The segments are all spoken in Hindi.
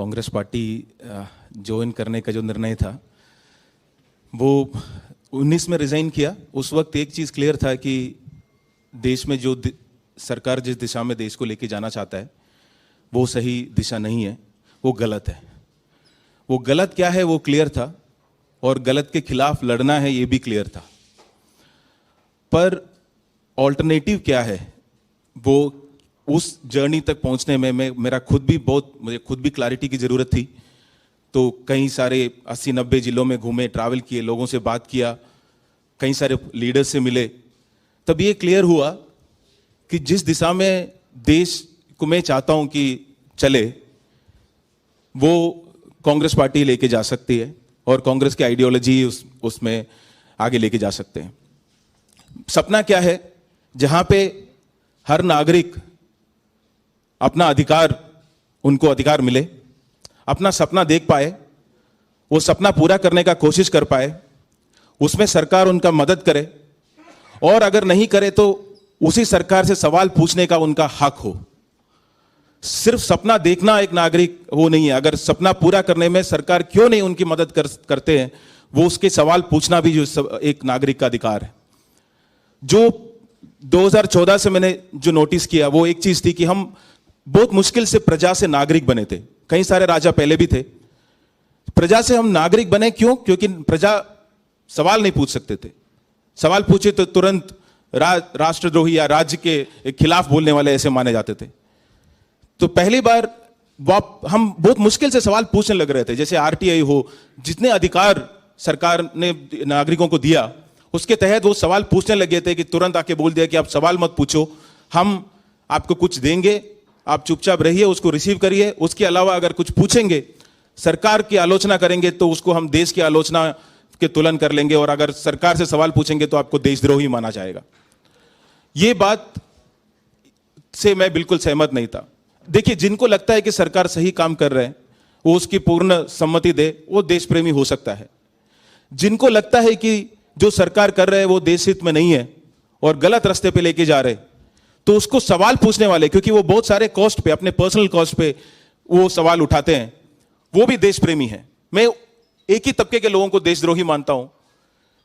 कांग्रेस पार्टी ज्वाइन करने का जो निर्णय था वो 19 में रिजाइन किया। उस वक्त एक चीज़ क्लियर था कि देश में जो सरकार जिस दिशा में देश को लेके जाना चाहता है वो सही दिशा नहीं है, वो गलत है। वो गलत क्या है वो क्लियर था और गलत के खिलाफ लड़ना है ये भी क्लियर था। पर ऑल्टरनेटिव क्या है वो उस जर्नी तक पहुंचने में मुझे खुद भी क्लैरिटी की ज़रूरत थी। तो कई सारे 80-90 जिलों में घूमे, ट्रैवल किए, लोगों से बात किया, कई सारे लीडर्स से मिले। तब ये क्लियर हुआ कि जिस दिशा में देश को मैं चाहता हूं कि चले वो कांग्रेस पार्टी लेके जा सकती है और कांग्रेस की आइडियोलॉजी उसमें आगे लेके जा सकते हैं। सपना क्या है? जहां पे हर नागरिक अपना अधिकार, उनको अधिकार मिले, अपना सपना देख पाए, वो सपना पूरा करने का कोशिश कर पाए, उसमें सरकार उनका मदद करे और अगर नहीं करे तो उसी सरकार से सवाल पूछने का उनका हक हो। सिर्फ सपना देखना एक नागरिक वो नहीं है, अगर सपना पूरा करने में सरकार क्यों नहीं उनकी मदद करते हैं, वो उसके सवाल पूछना भी जो एक नागरिक का अधिकार है। जो 2014 से मैंने जो नोटिस किया वो एक चीज थी कि हम बहुत मुश्किल से प्रजा से नागरिक बने थे। कई सारे राजा पहले भी थे। प्रजा से हम नागरिक बने क्यों? क्योंकि प्रजा सवाल नहीं पूछ सकते थे। सवाल पूछे तो तुरंत राष्ट्रद्रोही या राज्य के खिलाफ बोलने वाले ऐसे माने जाते थे। तो पहली बार हम बहुत मुश्किल से सवाल पूछने लग रहे थे। जैसे आरटीआई हो, जितने अधिकार सरकार ने नागरिकों को दिया उसके तहत वो सवाल पूछने लगे थे कि तुरंत आके बोल दिया कि आप सवाल मत पूछो, हम आपको कुछ देंगे, आप चुपचाप रहिए, उसको रिसीव करिए। उसके अलावा अगर कुछ पूछेंगे, सरकार की आलोचना करेंगे तो उसको हम देश की आलोचना के तुलन कर लेंगे और अगर सरकार से सवाल पूछेंगे तो आपको देशद्रोही माना जाएगा। ये बात से मैं बिल्कुल सहमत नहीं था। देखिए, जिनको लगता है कि सरकार सही काम कर रहे हैं वो उसकी पूर्ण सम्मति दे, वो देश प्रेमी हो सकता है। जिनको लगता है कि जो सरकार कर रहे हैं वो देश हित में नहीं है और गलत रास्ते पे लेके जा रहे, तो उसको सवाल पूछने वाले, क्योंकि वो बहुत सारे कॉस्ट पे, अपने पर्सनल कॉस्ट पे वो सवाल उठाते हैं, वो भी देश प्रेमी है। मैं एक ही तबके के लोगों को देशद्रोही मानता हूं,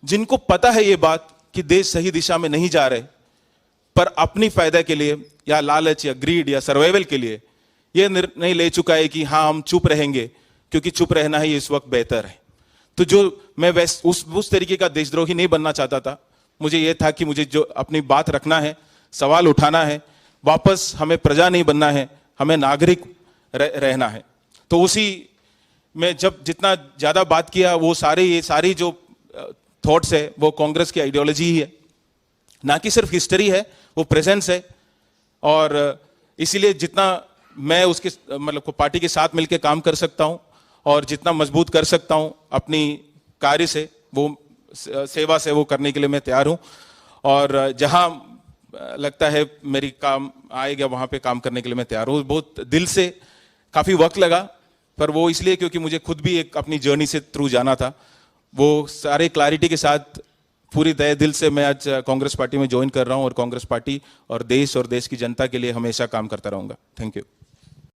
जिनको पता है ये बात कि देश सही दिशा में नहीं जा रहे, पर अपनी फायदा के लिए या लालच या ग्रीड या सर्वाइवल के लिए ये निर्णय ले चुका है कि हाँ हम चुप रहेंगे क्योंकि चुप रहना ही इस वक्त बेहतर है। तो जो मैं उस तरीके का देशद्रोही नहीं बनना चाहता था। मुझे यह था कि मुझे जो अपनी बात रखना है, सवाल उठाना है, वापस हमें प्रजा नहीं बनना है, हमें नागरिक रहना है। तो उसी में जब जितना ज्यादा बात किया वो ये सारी जो थॉट्स है वो कांग्रेस की आइडियोलॉजी ही है, ना कि सिर्फ हिस्ट्री है, वो प्रेजेंस है। और इसीलिए जितना मैं उसके मतलब पार्टी के साथ मिलकर काम कर सकता हूं और जितना मजबूत कर सकता हूं अपनी कार्य से, वो सेवा से वो करने के लिए मैं तैयार हूं। और जहां लगता है मेरी काम आएगा वहां पे काम करने के लिए मैं तैयार हूं। बहुत दिल से, काफी वक्त लगा, पर वो इसलिए क्योंकि मुझे खुद भी एक अपनी जर्नी से थ्रू जाना था। वो सारे क्लैरिटी के साथ पूरी तहे दिल से मैं आज कांग्रेस पार्टी में ज्वाइन कर रहा हूं और कांग्रेस पार्टी और देश की जनता के लिए हमेशा काम करता रहूंगा। Thank you.